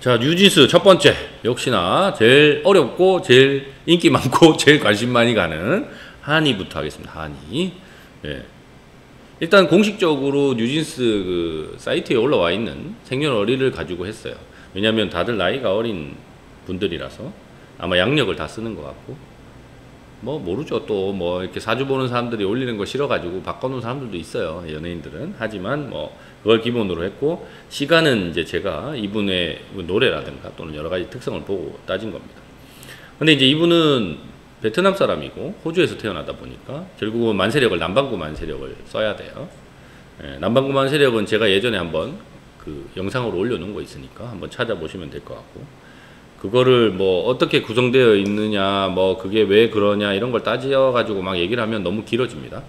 자, 뉴진스 첫 번째. 역시나 제일 어렵고 제일 인기 많고 제일 관심 많이 가는 한이부터 하겠습니다. 한이. 예. 일단 공식적으로 뉴진스 그 사이트에 올라와 있는 생년월일을 가지고 했어요. 왜냐면 다들 나이가 어린 분들이라서 아마 양력을 다 쓰는 것 같고, 뭐 모르죠. 또 뭐 이렇게 사주 보는 사람들이 올리는 거 싫어가지고 바꿔놓은 사람들도 있어요, 연예인들은. 하지만 뭐 그걸 기본으로 했고, 시간은 이제 제가 이분의 노래라든가 또는 여러 가지 특성을 보고 따진 겁니다. 근데 이제 이분은 베트남 사람이고 호주에서 태어나다 보니까 결국은 만세력을, 남반구 만세력을 써야 돼요. 예, 남반구 만세력은 제가 예전에 한번 그 영상으로 올려놓은 거 있으니까 한번 찾아보시면 될 것 같고, 그거를 뭐 어떻게 구성되어 있느냐, 뭐 그게 왜 그러냐 이런 걸 따져가지고 막 얘기를 하면 너무 길어집니다.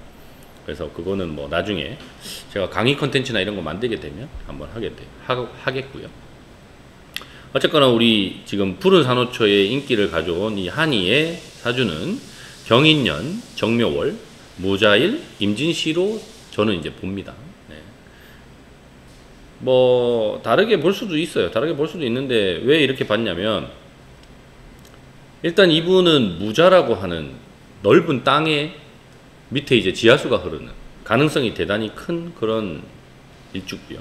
그래서 그거는 뭐 나중에 제가 강의 컨텐츠나 이런 거 만들게 되면 한번 하겠고요. 어쨌거나 우리 지금 푸른 산호초의 인기를 가져온 이 한이의 사주는 경인년, 정묘월, 무자일, 임진시로 저는 이제 봅니다. 네. 뭐 다르게 볼 수도 있어요. 다르게 볼 수도 있는데 왜 이렇게 봤냐면, 일단 이분은 무자라고 하는 넓은 땅에 밑에 이제 지하수가 흐르는 가능성이 대단히 큰 그런 일주고요.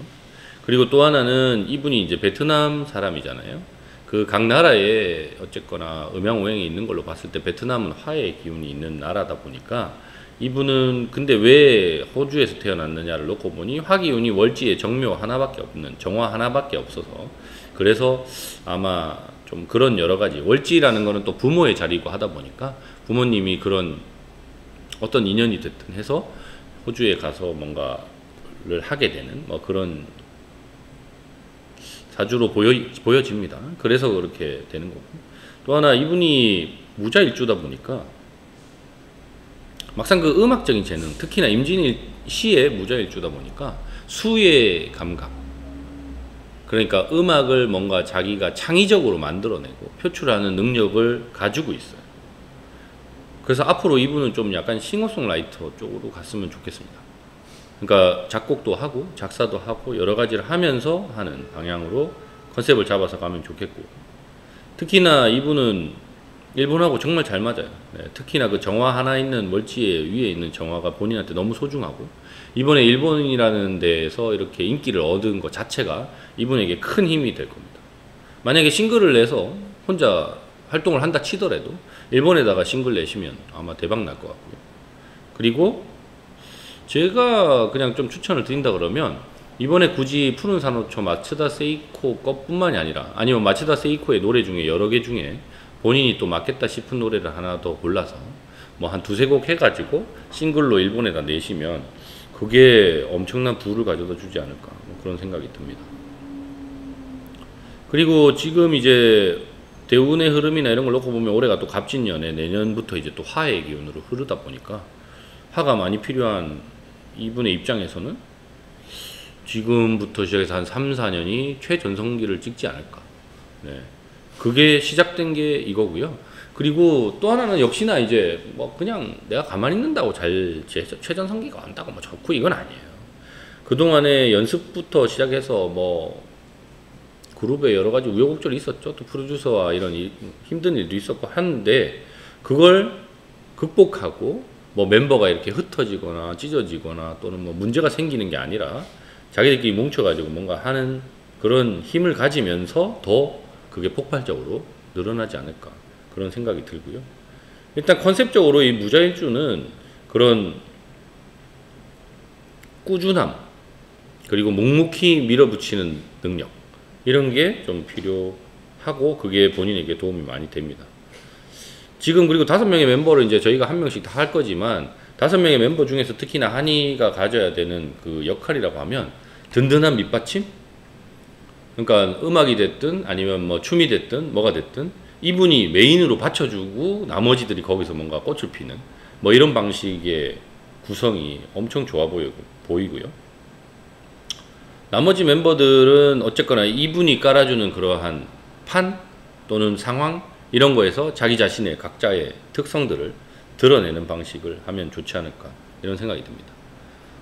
그리고 또 하나는 이분이 이제 베트남 사람이잖아요. 그 각 나라에 어쨌거나 음양오행이 있는 걸로 봤을 때 베트남은 화의 기운이 있는 나라다 보니까, 이분은 근데 왜 호주에서 태어났느냐를 놓고 보니 화기운이 월지에 정묘 하나밖에 없는, 정화 하나밖에 없어서, 그래서 아마 좀 그런 여러 가지, 월지라는 거는 또 부모의 자리고 하다 보니까 부모님이 그런 어떤 인연이 됐든 해서 호주에 가서 뭔가를 하게 되는 뭐 그런 사주로 보여집니다. 그래서 그렇게 되는 거고, 또 하나 이분이 무자일주다 보니까 막상 그 음악적인 재능, 특히나 임진시의 무자일주다 보니까 수의 감각, 그러니까 음악을 뭔가 자기가 창의적으로 만들어내고 표출하는 능력을 가지고 있어요. 그래서 앞으로 이분은 좀 약간 싱어송라이터 쪽으로 갔으면 좋겠습니다. 그러니까 작곡도 하고 작사도 하고 여러 가지를 하면서 하는 방향으로 컨셉을 잡아서 가면 좋겠고, 특히나 이분은 일본하고 정말 잘 맞아요. 네, 특히나 그 정화 하나 있는 월지에 위에 있는 정화가 본인한테 너무 소중하고, 이번에 일본이라는 데에서 이렇게 인기를 얻은 것 자체가 이분에게 큰 힘이 될 겁니다. 만약에 싱글을 내서 혼자 활동을 한다 치더라도 일본에다가 싱글 내시면 아마 대박 날 것 같고요. 그리고 제가 그냥 좀 추천을 드린다 그러면, 이번에 굳이 푸른 산호초 마츠다 세이코 것뿐만이 아니라, 아니면 마츠다 세이코의 노래 중에 여러 개 중에 본인이 또 맞겠다 싶은 노래를 하나 더 골라서 뭐 한 두세 곡 해가지고 싱글로 일본에다 내시면 그게 엄청난 부를 가져다 주지 않을까, 뭐 그런 생각이 듭니다. 그리고 지금 이제 대운의 흐름이나 이런 걸 놓고 보면 올해가 또 갑진년에 내년부터 이제 또 화의 기운으로 흐르다 보니까 화가 많이 필요한 이분의 입장에서는 지금부터 시작해서 한 3, 4년이 최전성기를 찍지 않을까. 네. 그게 시작된 게 이거고요. 그리고 또 하나는 역시나 이제 뭐 그냥 내가 가만히 있는다고 잘 최전성기가 온다고 뭐 좋고 이건 아니에요. 그동안에 연습부터 시작해서 뭐 그룹에 여러 가지 우여곡절이 있었죠. 또 프로듀서와 이런 힘든 일도 있었고 하는데, 그걸 극복하고 뭐 멤버가 이렇게 흩어지거나 찢어지거나 또는 뭐 문제가 생기는 게 아니라 자기들끼리 뭉쳐가지고 뭔가 하는 그런 힘을 가지면서 더 그게 폭발적으로 늘어나지 않을까, 그런 생각이 들고요. 일단 컨셉적으로 이 무자일주는 그런 꾸준함, 그리고 묵묵히 밀어붙이는 능력, 이런 게 좀 필요하고 그게 본인에게 도움이 많이 됩니다. 지금 그리고 5명의 멤버를 이제 저희가 한 명씩 다 할 거지만, 5명의 멤버 중에서 특히나 한이가 가져야 되는 그 역할이라고 하면 든든한 밑받침? 그러니까 음악이 됐든 아니면 뭐 춤이 됐든 뭐가 됐든 이분이 메인으로 받쳐주고 나머지들이 거기서 뭔가 꽃을 피는 뭐 이런 방식의 구성이 엄청 좋아 보이고요. 나머지 멤버들은 어쨌거나 이분이 깔아주는 그러한 판 또는 상황 이런 거에서 자기 자신의 각자의 특성들을 드러내는 방식을 하면 좋지 않을까, 이런 생각이 듭니다.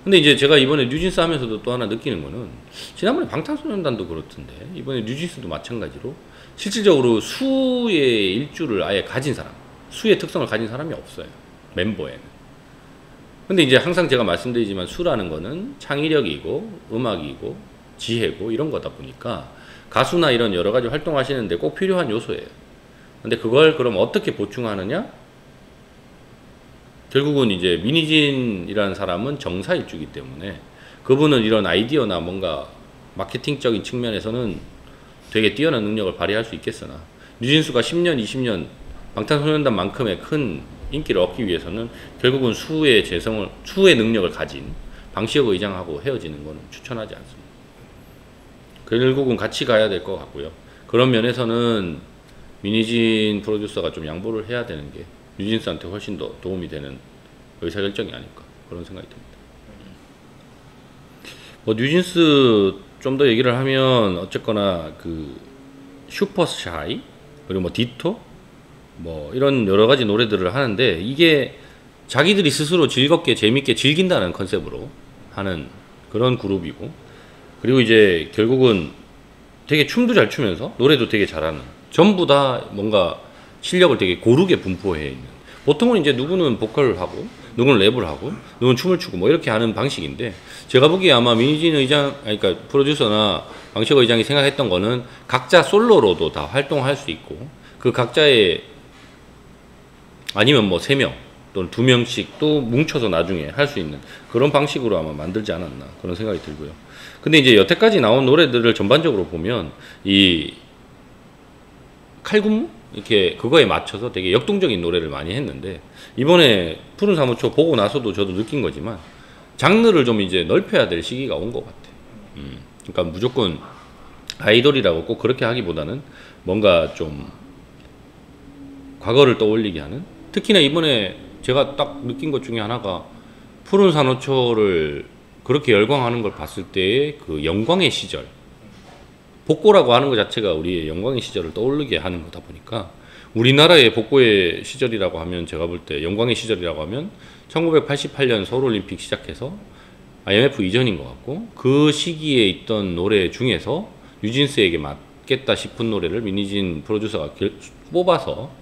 근데 이제 제가 이번에 뉴진스 하면서도 또 하나 느끼는 거는 지난번에 방탄소년단도 그렇던데 이번에 뉴진스도 마찬가지로 실질적으로 수의 일주를 아예 가진 사람, 수의 특성을 가진 사람이 없어요. 멤버에는. 근데 이제 항상 제가 말씀드리지만 수라는 거는 창의력이고 음악이고 지혜고 이런 거다 보니까 가수나 이런 여러 가지 활동하시는데 꼭 필요한 요소예요. 근데 그걸 그럼 어떻게 보충하느냐? 결국은 이제 민희진이라는 사람은 정사일주기 때문에 그분은 이런 아이디어나 뭔가 마케팅적인 측면에서는 되게 뛰어난 능력을 발휘할 수 있겠으나 뉴진스가 10년, 20년 방탄소년단만큼의 큰 인기를 얻기 위해서는 결국은 수의 능력을 가진 방시혁 의장하고 헤어지는 것은 추천하지 않습니다. 결국은 같이 가야 될 것 같고요. 그런 면에서는 민희진 프로듀서가 좀 양보를 해야 되는 게 뉴진스한테 훨씬 더 도움이 되는 의사결정이 아닐까 그런 생각이 듭니다. 뭐 뉴진스 좀 더 얘기를 하면 어쨌거나 그 슈퍼샤이 그리고 뭐 디토 뭐 이런 여러 가지 노래들을 하는데 이게 자기들이 스스로 즐겁게 재밌게 즐긴다는 컨셉으로 하는 그런 그룹이고 그리고 이제 결국은 되게 춤도 잘 추면서 노래도 되게 잘하는 전부 다 뭔가 실력을 되게 고르게 분포해 있는 보통은 이제 누구는 보컬을 하고 누구는 랩을 하고 누구는 춤을 추고 뭐 이렇게 하는 방식인데 제가 보기에 아마 민희진 의장 그러니까 프로듀서나 방시혁 의장이 생각했던 거는 각자 솔로로도 다 활동할 수 있고 그 각자의 아니면 뭐 3명 또는 2명씩 또 뭉쳐서 나중에 할 수 있는 그런 방식으로 아마 만들지 않았나 그런 생각이 들고요. 근데 이제 여태까지 나온 노래들을 전반적으로 보면 이 칼군무? 이렇게 그거에 맞춰서 되게 역동적인 노래를 많이 했는데 이번에 푸른 사무초 보고 나서도 저도 느낀 거지만 장르를 좀 이제 넓혀야 될 시기가 온 것 같아요. 그러니까 무조건 아이돌이라고 꼭 그렇게 하기보다는 뭔가 좀 과거를 떠올리게 하는 특히나 이번에 제가 딱 느낀 것 중에 하나가 푸른 산호초를 그렇게 열광하는 걸 봤을 때의 그 영광의 시절 복고라고 하는 것 자체가 우리의 영광의 시절을 떠올리게 하는 거다 보니까 우리나라의 복고의 시절이라고 하면 제가 볼 때 영광의 시절이라고 하면 1988년 서울올림픽 시작해서 IMF 이전인 것 같고 그 시기에 있던 노래 중에서 뉴진스에게 맞겠다 싶은 노래를 민희진 프로듀서가 뽑아서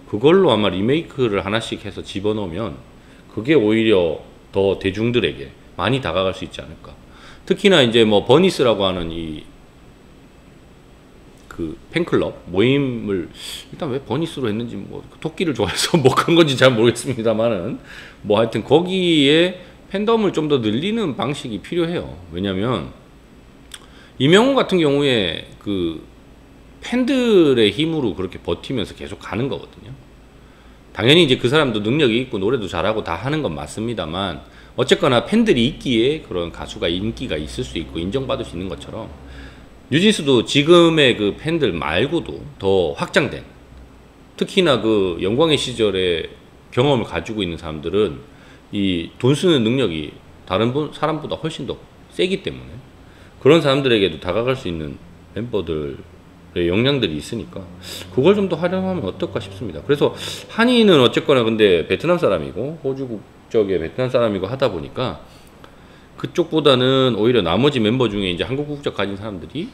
그걸로 아마 리메이크를 하나씩 해서 집어넣으면 그게 오히려 더 대중들에게 많이 다가갈 수 있지 않을까. 특히나 이제 뭐 버니스라고 하는 이 그 팬클럽 모임을 일단 왜 버니스로 했는지 뭐 토끼를 좋아해서 뭐 그런 건지 잘 모르겠습니다만은 뭐 하여튼 거기에 팬덤을 좀 더 늘리는 방식이 필요해요. 왜냐면 이명호 같은 경우에 그 팬들의 힘으로 그렇게 버티면서 계속 가는 거거든요. 당연히 이제 그 사람도 능력이 있고 노래도 잘하고 다 하는 건 맞습니다만 어쨌거나 팬들이 있기에 그런 가수가 인기가 있을 수 있고 인정받을 수 있는 것처럼 뉴진스도 지금의 그 팬들 말고도 더 확장된 특히나 그 영광의 시절의 경험을 가지고 있는 사람들은 이 돈 쓰는 능력이 다른 사람보다 훨씬 더 세기 때문에 그런 사람들에게도 다가갈 수 있는 멤버들의 역량들이 있으니까 그걸 좀 더 활용하면 어떨까 싶습니다. 그래서 한이는 어쨌거나 근데 베트남 사람이고 호주 국적의 베트남 사람이고 하다 보니까 그쪽보다는 오히려 나머지 멤버 중에 이제 한국 국적 가진 사람들이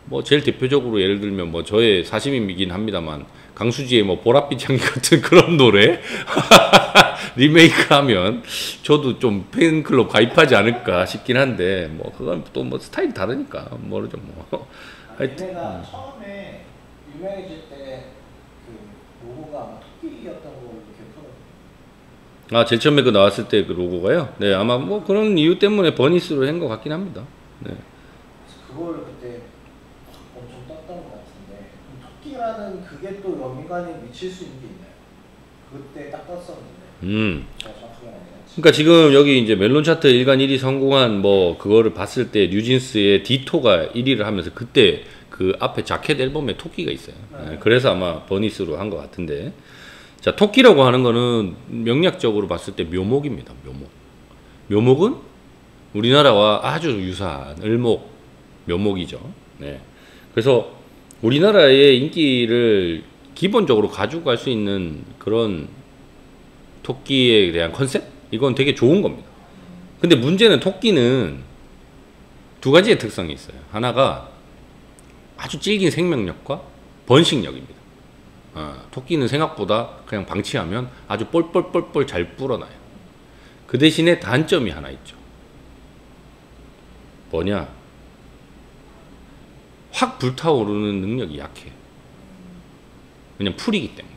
뭐 제일 대표적으로 예를 들면 뭐 저의 사심이긴 합니다만 강수지의 뭐 보랏빛 향기 같은 그런 노래 리메이크하면 저도 좀 팬클럽 가입하지 않을까 싶긴 한데 뭐 그건 또 뭐 스타일이 다르니까 모르죠 뭐. 하여튼 얘네가 처음에 유명해질 때 그 로고가 아마 토끼였던 걸로 기억하거든요. 아 제일 처음에 그 나왔을 때 그 로고가요? 네 아마 뭐 그런 이유 때문에 버니스로 한 것 같긴 합니다. 네. 그걸 그때 엄청 떴던 것 같은데 토끼라는 그게 또 연관에 미칠 수 있는 게 있나요? 그때 딱 떴었는데 제가 정확하게 알지. 그러니까 지금 여기 이제 멜론 차트 일간 1위 성공한 뭐 그거를 봤을 때 뉴진스의 디토가 1위를 하면서 그때 그 앞에 자켓 앨범에 토끼가 있어요. 네, 그래서 아마 버니스로 한 것 같은데 자 토끼라고 하는 거는 명략적으로 봤을 때 묘목입니다. 묘목. 묘목은 우리나라와 아주 유사한 을목 묘목이죠. 네. 그래서 우리나라의 인기를 기본적으로 가지고 갈 수 있는 그런 토끼에 대한 컨셉? 이건 되게 좋은 겁니다. 근데 문제는 토끼는 두 가지의 특성이 있어요. 하나가 아주 질긴 생명력과 번식력입니다. 토끼는 생각보다 그냥 방치하면 아주 뻘뻘뻘뻘 잘 불어나요. 그 대신에 단점이 하나 있죠. 뭐냐? 확 불타오르는 능력이 약해. 왜냐면 풀이기 때문에.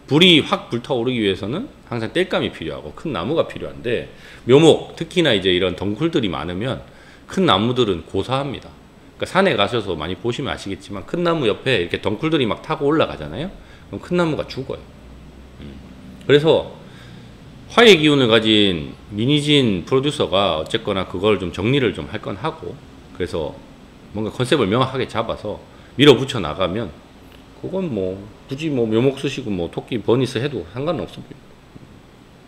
불이 확 불타오르기 위해서는 항상 땔감이 필요하고 큰 나무가 필요한데, 묘목, 특히나 이제 이런 덩굴들이 많으면 큰 나무들은 고사합니다. 그러니까 산에 가셔서 많이 보시면 아시겠지만 큰 나무 옆에 이렇게 덩굴들이 막 타고 올라가잖아요. 그럼 큰 나무가 죽어요. 그래서 화의 기운을 가진 미니진 프로듀서가 어쨌거나 그걸 좀 정리를 좀 할 건 하고, 그래서 뭔가 컨셉을 명확하게 잡아서 밀어붙여 나가면 그건 뭐 굳이 뭐 묘목 쓰시고 뭐 토끼 버니스 해도 상관은 없어 보입니다.